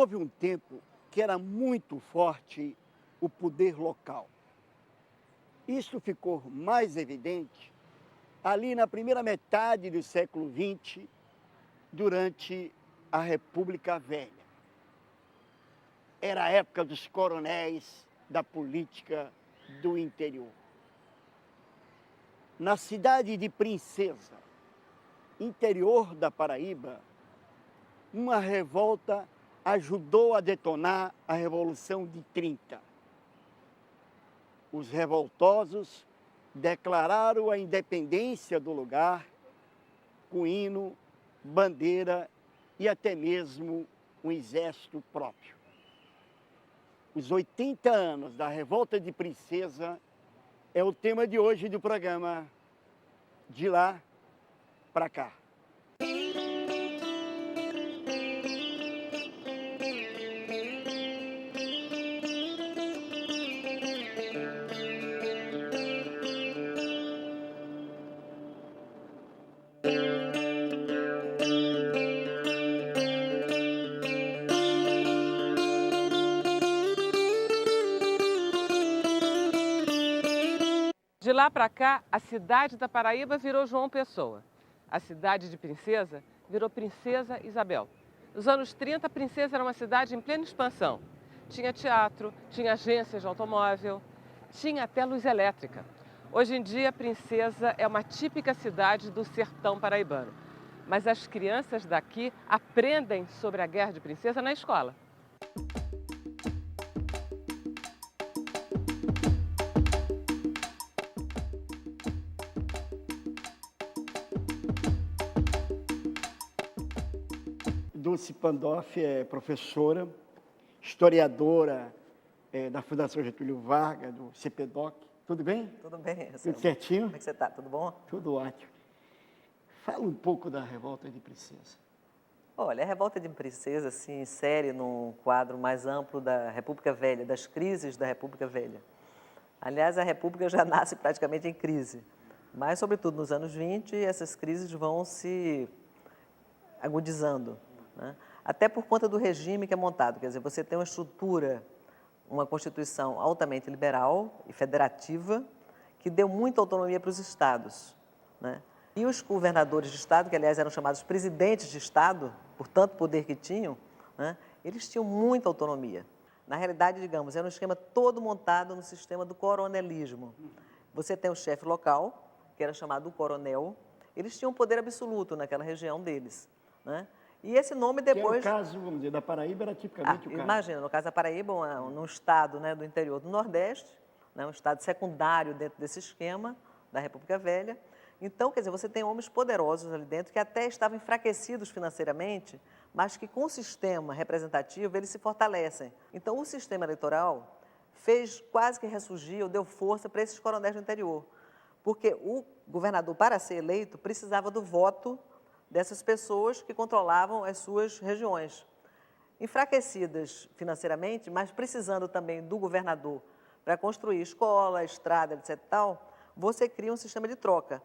Houve um tempo que era muito forte o poder local. Isso ficou mais evidente ali na primeira metade do século XX, durante a República Velha. Era a época dos coronéis da política do interior. Na cidade de Princesa, interior da Paraíba, uma revolta ajudou a detonar a Revolução de 30. Os revoltosos declararam a independência do lugar com hino, bandeira e até mesmo um exército próprio. Os 80 anos da Revolta de Princesa é o tema de hoje do programa De Lá para Cá. De lá para cá, a cidade da Paraíba virou João Pessoa. A cidade de Princesa virou Princesa Isabel. Nos anos 30, Princesa era uma cidade em plena expansão. Tinha teatro, tinha agências de automóvel, tinha até luz elétrica. Hoje em dia, Princesa é uma típica cidade do sertão paraibano. Mas as crianças daqui aprendem sobre a Guerra de Princesa na escola. Dulce Pandolfi é professora, historiadora da Fundação Getúlio Vargas, do CPDOC. Tudo bem? Tudo bem, Tudo certinho? Como é que você está? Tudo bom? Tudo ótimo. Fala um pouco da Revolta de Princesa. Olha, a Revolta de Princesa se insere num quadro mais amplo da República Velha, das crises da República Velha. Aliás, a República já nasce praticamente em crise, mas, sobretudo, nos anos 20, essas crises vão se agudizando, né? Até por conta do regime que é montado. Quer dizer, você tem uma estrutura, uma Constituição altamente liberal e federativa, que deu muita autonomia para os estados, né? E os governadores de estado, que aliás eram chamados presidentes de estado, por tanto poder que tinham, né, eles tinham muita autonomia. Na realidade, digamos, era um esquema todo montado no sistema do coronelismo. Você tem o chefe local, que era chamado o coronel, eles tinham poder absoluto naquela região deles, né? E esse nome depois... Que é o caso, vamos dizer, da Paraíba era tipicamente o caso. Imagina, no caso da Paraíba, num estado, né, do interior do Nordeste, né, um estado secundário dentro desse esquema da República Velha. Então, quer dizer, você tem homens poderosos ali dentro que até estavam enfraquecidos financeiramente, mas que com o sistema representativo eles se fortalecem. Então, o sistema eleitoral fez quase que ressurgir ou deu força para esses coronéis do interior, porque o governador, para ser eleito, precisava do voto dessas pessoas que controlavam as suas regiões. Enfraquecidas financeiramente, mas precisando também do governador para construir escola, estrada, etc. tal, você cria um sistema de troca.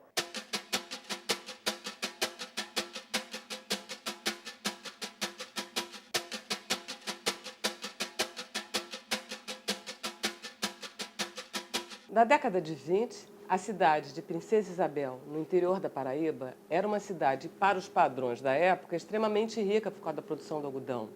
Na década de 20, a cidade de Princesa Isabel, no interior da Paraíba, era uma cidade, para os padrões da época, extremamente rica por causa da produção do algodão.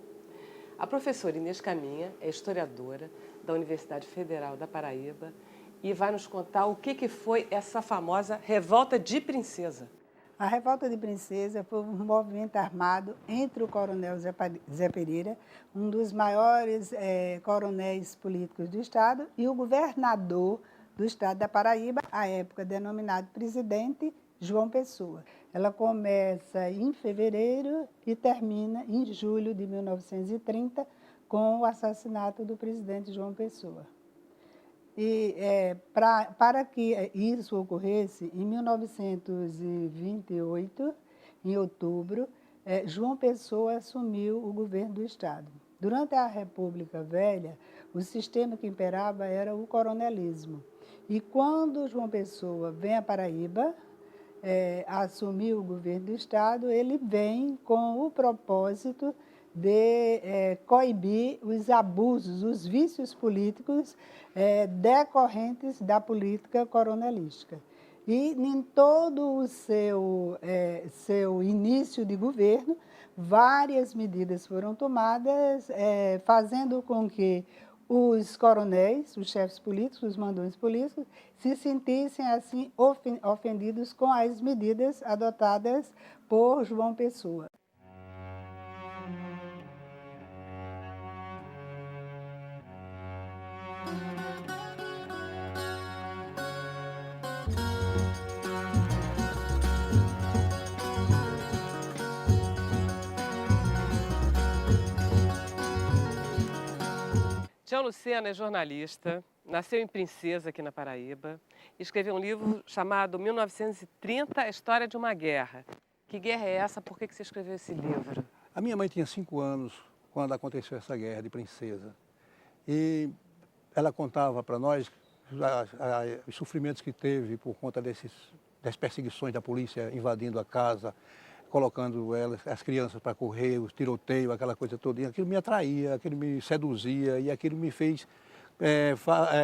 A professora Inês Caminha é historiadora da Universidade Federal da Paraíba e vai nos contar o que foi essa famosa Revolta de Princesa. A Revolta de Princesa foi um movimento armado entre o coronel Zé Pereira, um dos maiores coronéis políticos do Estado, e o governador do Estado da Paraíba, à época denominado presidente João Pessoa. Ela começa em fevereiro e termina em julho de 1930 com o assassinato do presidente João Pessoa. E para que isso ocorresse, em 1928, em outubro, João Pessoa assumiu o governo do Estado. Durante a República Velha, o sistema que imperava era o coronelismo. E quando João Pessoa vem à Paraíba, assumir o governo do Estado, ele vem com o propósito de coibir os abusos, os vícios políticos decorrentes da política coronelística. E em todo o seu início de governo, várias medidas foram tomadas, fazendo com que os coronéis, os chefes políticos, os mandões políticos, se sentissem assim ofendidos com as medidas adotadas por João Pessoa. Tião Lucena é jornalista, nasceu em Princesa, aqui na Paraíba, e escreveu um livro chamado 1930, a História de uma Guerra. Que guerra é essa? Por que você escreveu esse livro? A minha mãe tinha 5 anos quando aconteceu essa guerra de Princesa. E ela contava para nós os sofrimentos que teve por conta das perseguições da polícia invadindo a casa, colocando as crianças para correr, os tiroteios, aquela coisa toda. E aquilo me atraía, aquilo me seduzia e aquilo me fez,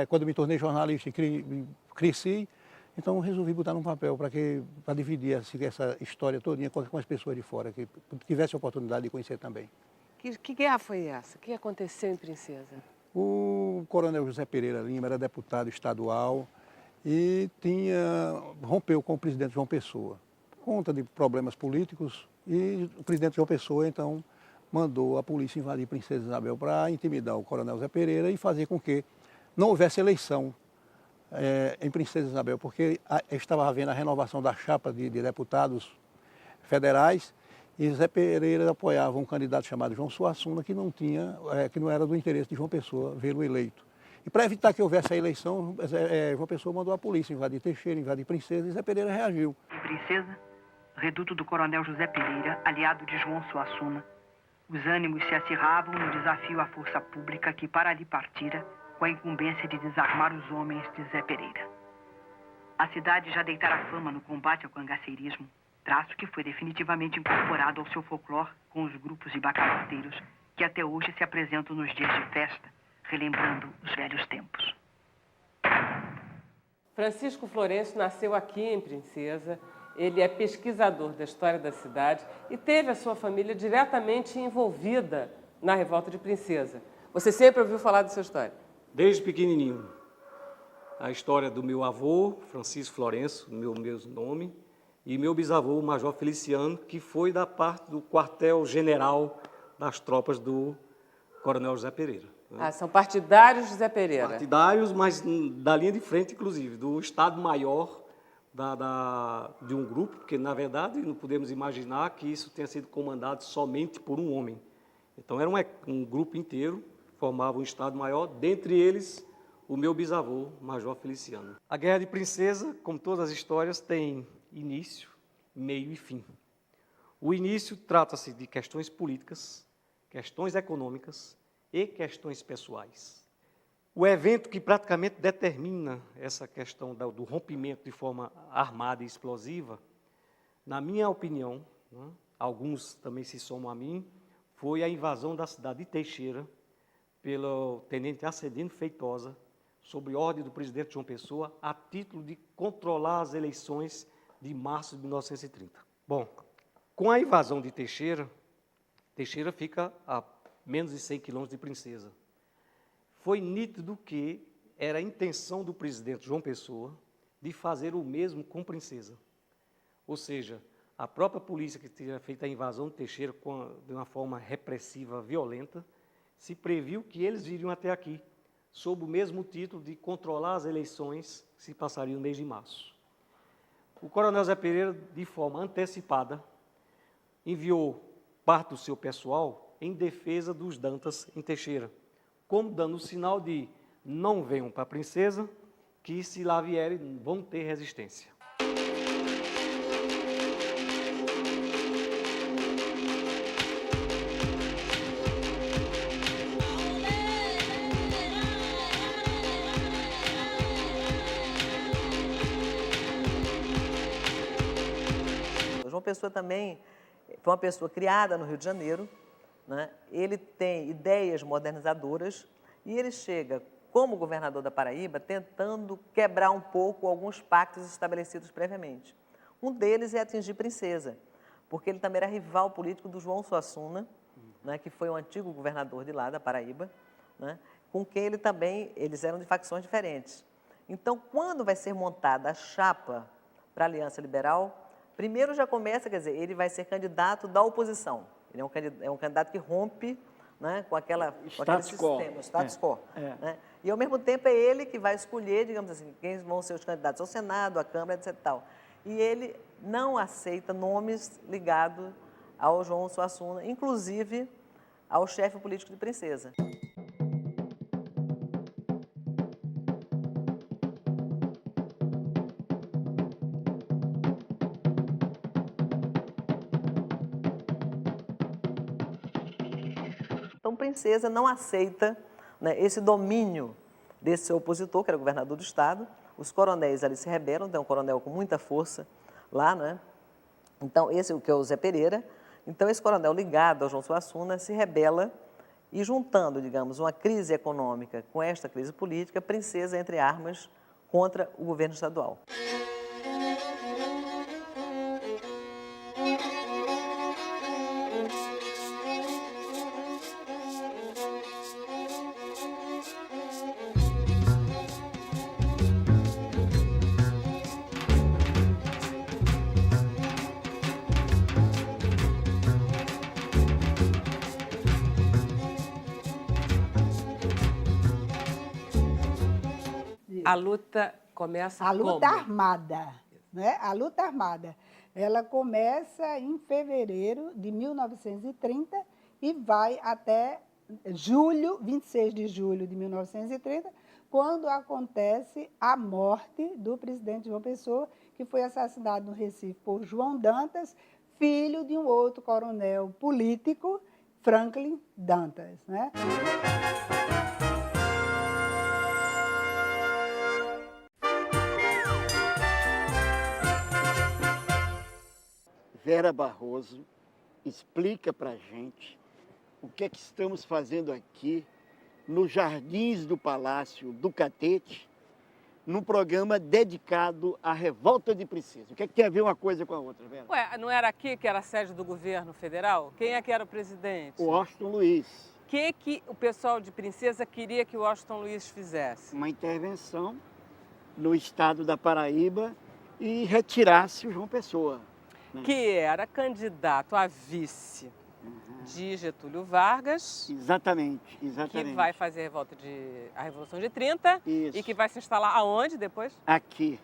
quando me tornei jornalista e cresci, então resolvi botar num papel para dividir essa história todinha com as pessoas de fora, que tivesse a oportunidade de conhecer também. Que guerra foi essa? O que aconteceu em Princesa? O coronel José Pereira Lima era deputado estadual e rompeu com o presidente João Pessoa, por conta de problemas políticos, e o presidente João Pessoa, então, mandou a polícia invadir Princesa Isabel para intimidar o coronel José Pereira e fazer com que não houvesse eleição em Princesa Isabel, porque estava havendo a renovação da chapa de deputados federais e José Pereira apoiava um candidato chamado João Suassuna, que não era do interesse de João Pessoa vê-lo eleito. E para evitar que houvesse a eleição, João Pessoa mandou a polícia invadir Teixeira, invadir Princesa, e José Pereira reagiu. Em Princesa, reduto do coronel José Pereira, aliado de João Suassuna, os ânimos se acirravam no desafio à força pública que para ali partira com a incumbência de desarmar os homens de José Pereira. A cidade já deitara fama no combate ao cangaceirismo, traço que foi definitivamente incorporado ao seu folclore com os grupos de bacalhauteiros que até hoje se apresentam nos dias de festa, relembrando os velhos tempos. Francisco Florencio nasceu aqui em Princesa. Ele é pesquisador da história da cidade e teve a sua família diretamente envolvida na Revolta de Princesa. Você sempre ouviu falar dessa história? Desde pequenininho. A história do meu avô, Francisco Florencio, meu mesmo nome, e meu bisavô, Major Feliciano, que foi da parte do quartel-general das tropas do coronel José Pereira. Ah, são partidários de José Pereira. Partidários, mas da linha de frente, inclusive, do Estado-Maior de um grupo, porque, na verdade, não podemos imaginar que isso tenha sido comandado somente por um homem. Então, era um grupo inteiro, formava um Estado-Maior, dentre eles, o meu bisavô, Major Feliciano. A Guerra de Princesa, como todas as histórias, tem início, meio e fim. O início trata-se de questões políticas, questões econômicas e questões pessoais. O evento que praticamente determina essa questão do rompimento de forma armada e explosiva, na minha opinião, alguns também se somam a mim, foi a invasão da cidade de Teixeira pelo tenente Acedino Feitosa, sob ordem do presidente João Pessoa, a título de controlar as eleições de março de 1930. Bom, com a invasão de Teixeira, Teixeira fica a menos de 100 quilômetros de Princesa. Foi nítido que era a intenção do presidente João Pessoa de fazer o mesmo com Princesa. Ou seja, a própria polícia que tinha feito a invasão de Teixeira de uma forma repressiva, violenta, se previu que eles viriam até aqui, sob o mesmo título de controlar as eleições que se passariam no mês de março. O coronel Zé Pereira, de forma antecipada, enviou parte do seu pessoal em defesa dos Dantas em Teixeira, como dando o sinal de não venham para a Princesa, que se lá vierem vão ter resistência. João Pessoa também foi uma pessoa criada no Rio de Janeiro, né? Ele tem ideias modernizadoras e ele chega, como governador da Paraíba, tentando quebrar um pouco alguns pactos estabelecidos previamente. Um deles é atingir Princesa, porque ele também era rival político do João Suassuna, né, que foi o antigo governador de lá, da Paraíba, né, com quem eles eram de facções diferentes. Então, quando vai ser montada a chapa para a Aliança Liberal, primeiro já começa, quer dizer, ele vai ser candidato da oposição. Ele é um candidato que rompe, né, com aquele sistema, status quo. Né? E, ao mesmo tempo, é ele que vai escolher, digamos assim, quem vão ser os candidatos ao Senado, à Câmara, etc. Tal. E ele não aceita nomes ligados ao João Suassuna, inclusive ao chefe político de Princesa. Então, Princesa não aceita, né, esse domínio desse seu opositor, que era governador do estado. Os coronéis ali se rebelam, tem um coronel com muita força lá, né? Então, esse que é o Zé Pereira. Então, esse coronel ligado ao João Suassuna se rebela e, juntando, digamos, uma crise econômica com esta crise política, Princesa entre armas contra o governo estadual. A luta começa A luta como? armada, né? A luta armada. Ela começa em fevereiro de 1930 e vai até 26 de julho de 1930, quando acontece a morte do presidente João Pessoa, que foi assassinado no Recife por João Dantas, filho de um outro coronel político, Franklin Dantas, né? Vera Barroso explica para a gente o que é que estamos fazendo aqui nos jardins do Palácio do Catete, num programa dedicado à Revolta de Princesa. O que é que tem a ver uma coisa com a outra, Vera? Ué, não era aqui que era a sede do governo federal? Quem é que era o presidente? O Washington Luiz. O que o pessoal de Princesa queria que o Washington Luiz fizesse? Uma intervenção no estado da Paraíba e retirasse o João Pessoa. Que era candidato a vice de Getúlio Vargas. Exatamente. Que vai fazer a Revolução de 30. Isso. E que vai se instalar aonde depois? Aqui.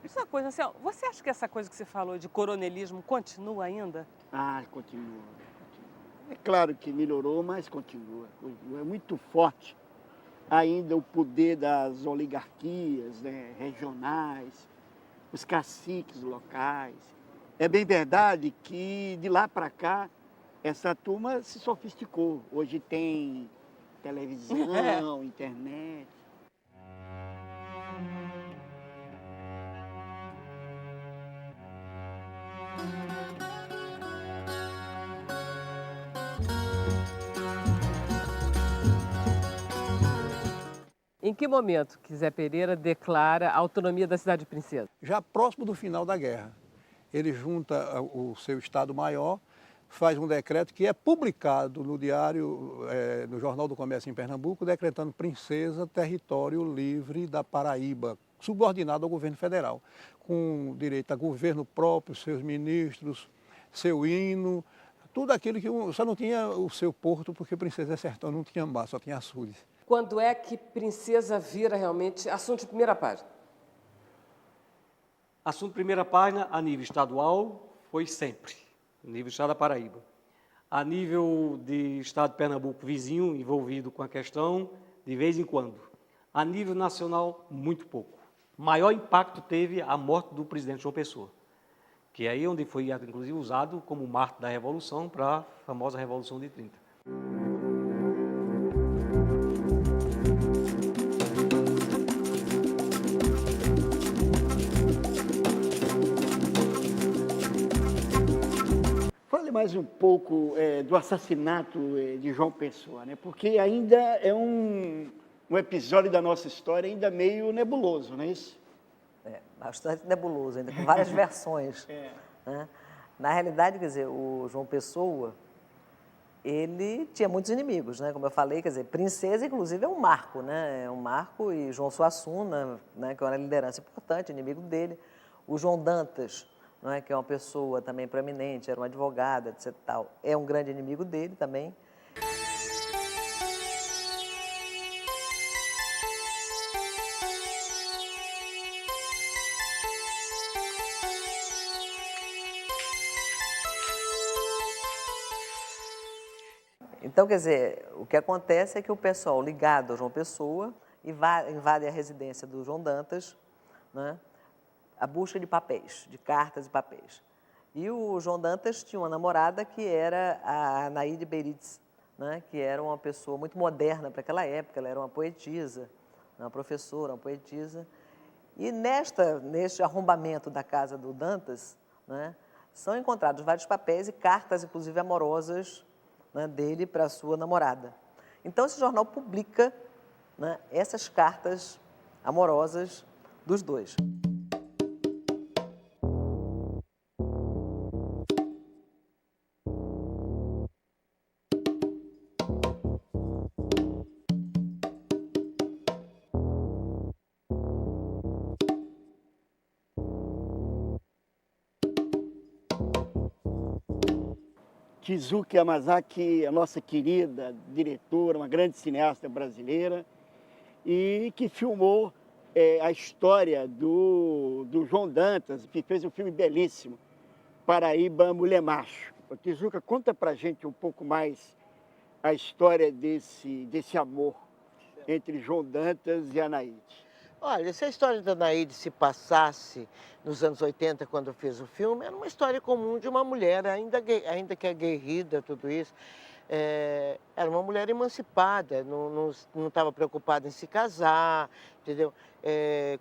Isso é uma coisa assim, ó, você acha que essa coisa que você falou de coronelismo continua ainda? Ah, continua. É claro que melhorou, mas continua. É muito forte ainda o poder das oligarquias, né, regionais, os caciques locais. É bem verdade que de lá para cá essa turma se sofisticou. Hoje tem televisão, internet. Em que momento que Zé Pereira declara a autonomia da cidade de Princesa? Já próximo do final da guerra. Ele junta o seu Estado-Maior, faz um decreto que é publicado no diário, no Jornal do Comércio em Pernambuco, decretando Princesa território livre da Paraíba, subordinado ao governo federal, com direito a governo próprio, seus ministros, seu hino, tudo aquilo que só não tinha o seu porto, porque Princesa é sertão, não tinha mar, só tinha açudes. Quando é que Princesa vira realmente assunto de primeira página? Assunto de primeira página, a nível estadual, foi sempre, a nível do estado da Paraíba. A nível de estado de Pernambuco vizinho, envolvido com a questão, de vez em quando. A nível nacional, muito pouco. Maior impacto teve a morte do presidente João Pessoa, que é aí onde foi, inclusive, usado como mártir da Revolução para a famosa Revolução de 30. mais um pouco do assassinato de João Pessoa, né? Porque ainda é um episódio da nossa história ainda meio nebuloso, não é isso? É, bastante nebuloso, ainda com várias versões. Né? Na realidade, quer dizer, o João Pessoa, ele tinha muitos inimigos, né? Como eu falei, quer dizer, Princesa, inclusive, é um marco, né? É um marco, e João Suassuna, né? Que é uma liderança importante, inimigo dele. O João Dantas, não é? Que é uma pessoa também proeminente, era um advogado, etc. Tal, é um grande inimigo dele também. Então, quer dizer, o que acontece é que o pessoal ligado ao João Pessoa invade a residência do João Dantas, né, a busca de papéis, de cartas e papéis. E o João Dantas tinha uma namorada que era a Anaíde Beritz, né, que era uma pessoa muito moderna para aquela época, ela era uma poetisa, uma professora, uma poetisa. E neste arrombamento da casa do Dantas, né, são encontrados vários papéis e cartas, inclusive amorosas, né, dele para a sua namorada. Então, esse jornal publica, né, essas cartas amorosas dos dois. Kizuki Yamazaki, a nossa querida diretora, uma grande cineasta brasileira, e que filmou a história do João Dantas, que fez um filme belíssimo, Paraíba Mulher Macho. Kizuka, conta pra gente um pouco mais a história desse amor entre João Dantas e Anaíde. Olha, se a história da Anaíde se passasse nos anos 80, quando fez o filme, era uma história comum de uma mulher, ainda que aguerrida, tudo isso. Era uma mulher emancipada, não estava preocupada em se casar, entendeu?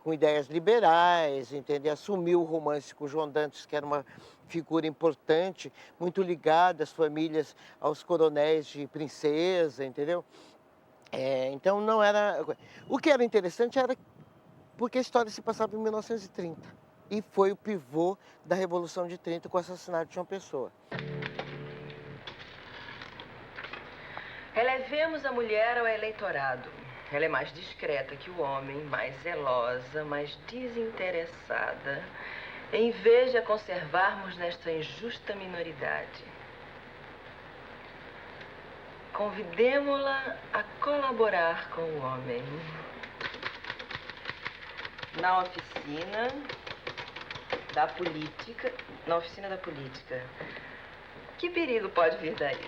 Com ideias liberais, entendeu? Assumiu o romance com o João Dantas, que era uma figura importante, muito ligada às famílias, aos coronéis de Princesa, entendeu? Então não era... O que era interessante era porque a história se passava em 1930 e foi o pivô da Revolução de 30 com o assassinato de João Pessoa. Relevemos a mulher ao eleitorado. Ela é mais discreta que o homem, mais zelosa, mais desinteressada, em vez de a conservarmos nesta injusta minoridade. Convidemo-la a colaborar com o homem. Na oficina da política. Que perigo pode vir daí?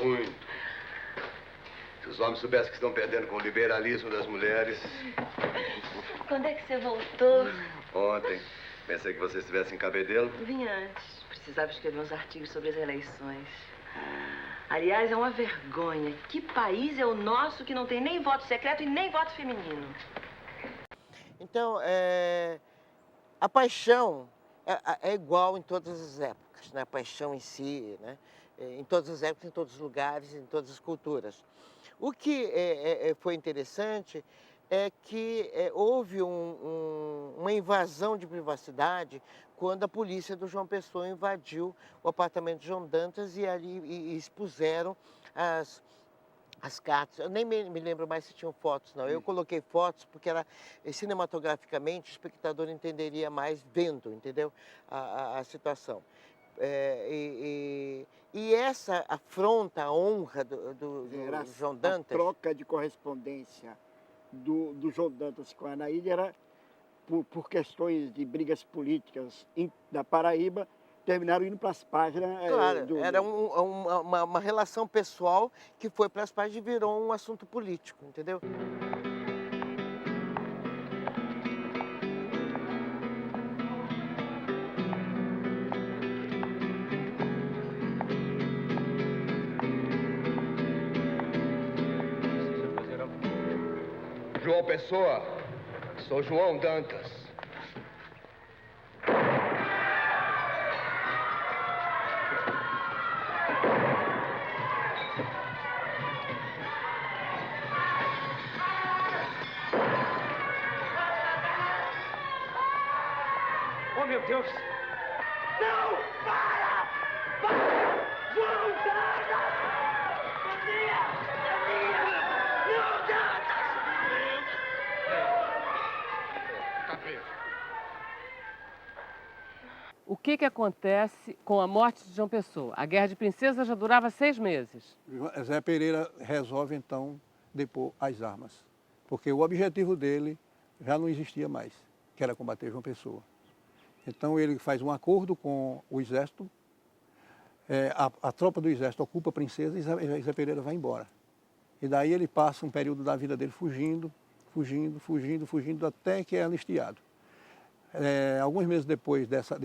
Muito. Se os homens soubessem que estão perdendo com o liberalismo das mulheres. Quando é que você voltou? Ontem. Pensei que você estivesse em Cabedelo. Vim antes. Precisava escrever uns artigos sobre as eleições. Aliás, é uma vergonha. Que país é o nosso que não tem nem voto secreto e nem voto feminino? Então, a paixão é igual em todas as épocas, né? A paixão em si, né? Em todas as épocas, em todos os lugares, em todas as culturas. O que foi interessante é que houve uma invasão de privacidade quando a polícia do João Pessoa invadiu o apartamento de João Dantas e ali expuseram as cartas. Eu nem me lembro mais se tinham fotos, não. Eu coloquei fotos porque cinematograficamente o espectador entenderia mais vendo, entendeu? A situação. E essa afronta a honra do João Dantas. A troca de correspondência do João Dantas com a Anaíde era por questões de brigas políticas da Paraíba, terminaram indo para as páginas. Claro, era uma relação pessoal que foi para as páginas e virou um assunto político, entendeu? João Pessoa, sou João Dantas. Oh, meu Deus! Não! Para! João Dantas! Andrea! Não, Dantas! Tá preso. O que acontece com a morte de João Pessoa? A Guerra de Princesa já durava 6 meses. Zé Pereira resolve, então, depor as armas. Porque o objetivo dele já não existia mais, que era combater João Pessoa. Então ele faz um acordo com o exército, a tropa do exército ocupa a Princesa e Zé Pereira vai embora. E daí ele passa um período da vida dele fugindo, até que é anistiado. Alguns meses depois dessa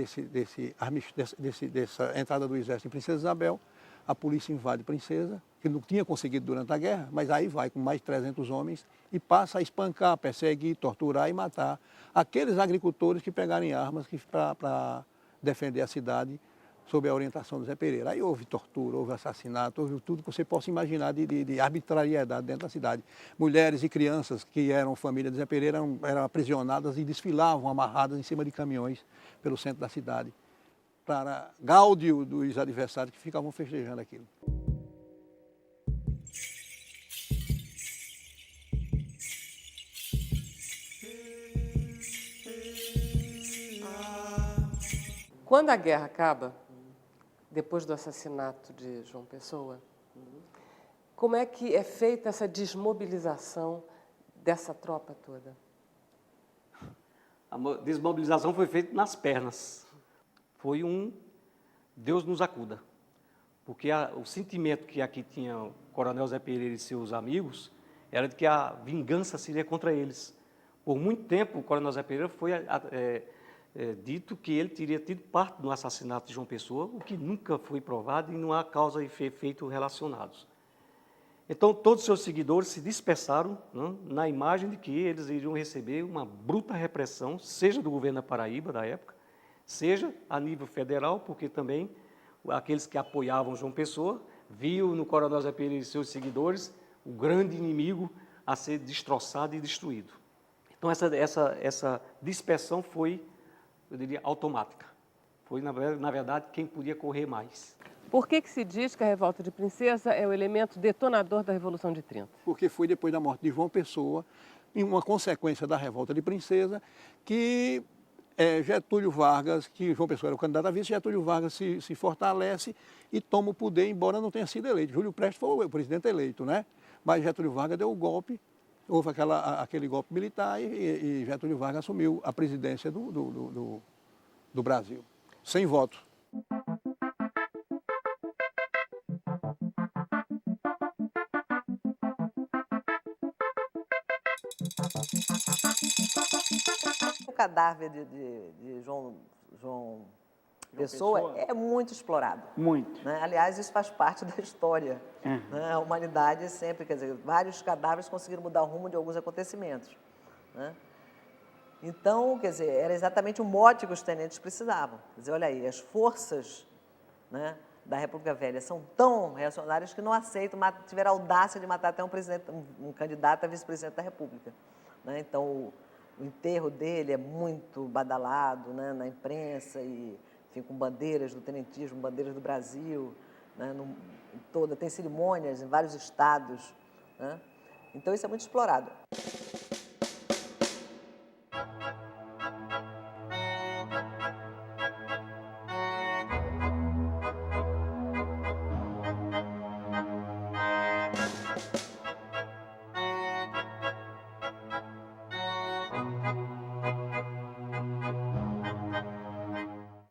entrada do exército em Princesa Isabel, a polícia invade Princesa, que não tinha conseguido durante a guerra, mas aí vai com mais de 300 homens e passa a espancar, perseguir, torturar e matar aqueles agricultores que pegarem armas para defender a cidade sob a orientação do Zé Pereira. Aí houve tortura, houve assassinato, houve tudo que você possa imaginar de arbitrariedade dentro da cidade. Mulheres e crianças que eram família de Zé Pereira eram aprisionadas e desfilavam amarradas em cima de caminhões pelo centro da cidade, para gáudio dos adversários que ficavam festejando aquilo. Quando a guerra acaba, depois do assassinato de João Pessoa, como é que é feita essa desmobilização dessa tropa toda? A desmobilização foi feita nas pernas. Foi um Deus nos acuda. Porque o sentimento que aqui tinha o coronel Zé Pereira e seus amigos era de que a vingança seria contra eles. Por muito tempo, o coronel Zé Pereira foi dito que ele teria tido parte no assassinato de João Pessoa, o que nunca foi provado e não há causa e efeito relacionados. Então, todos os seus seguidores se dispersaram, né, na imagem de que eles iriam receber uma bruta repressão, seja do governo da Paraíba, da época, seja a nível federal, porque também aqueles que apoiavam João Pessoa viam no coronel Zé Pereira e seus seguidores o grande inimigo a ser destroçado e destruído. Então, essa dispersão foi, eu diria, automática. Foi, na verdade, quem podia correr mais. Por que se diz que a Revolta de Princesa é o elemento detonador da Revolução de 30? Porque foi depois da morte de João Pessoa, em uma consequência da Revolta de Princesa, que Getúlio Vargas, que João Pessoa era o candidato a vice, Getúlio Vargas se fortalece e toma o poder, embora não tenha sido eleito. Júlio Prestes foi o presidente eleito, né? Mas Getúlio Vargas deu o golpe, houve aquele golpe militar e Getúlio Vargas assumiu a presidência do Brasil, sem voto. O cadáver de João Pessoa é muito explorado. Muito. Né? Aliás, isso faz parte da história. Uhum. Né? A humanidade sempre, quer dizer, vários cadáveres conseguiram mudar o rumo de alguns acontecimentos. Né? Então, quer dizer, era exatamente o mote que os tenentes precisavam. Quer dizer, olha aí, as forças, né, da República Velha são tão reacionárias que não aceitam, tiveram a audácia de matar até um candidato a vice-presidente da República. Né? Então, o enterro dele é muito badalado, né, na imprensa, e, enfim, com bandeiras do tenentismo, bandeiras do Brasil, né, tem cerimônias em vários estados. Né? Então, isso é muito explorado.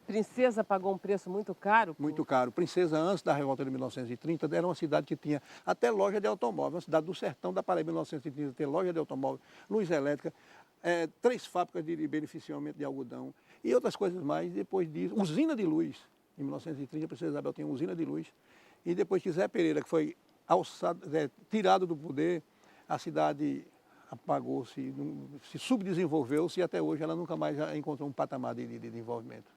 Princesa pagou um preço muito caro? Muito caro. Princesa, antes da Revolta de 1930, era uma cidade que tinha até loja de automóvel. Uma cidade do sertão da Paraíba, em 1930, tem loja de automóvel, luz elétrica, 3 fábricas de beneficiamento de algodão e outras coisas mais. Depois disso, usina de luz. Em 1930, a Princesa Isabel tinha uma usina de luz. E depois que Zé Pereira, que foi tirado do poder, a cidade apagou-se, se subdesenvolveu-se e até hoje ela nunca mais encontrou um patamar de desenvolvimento.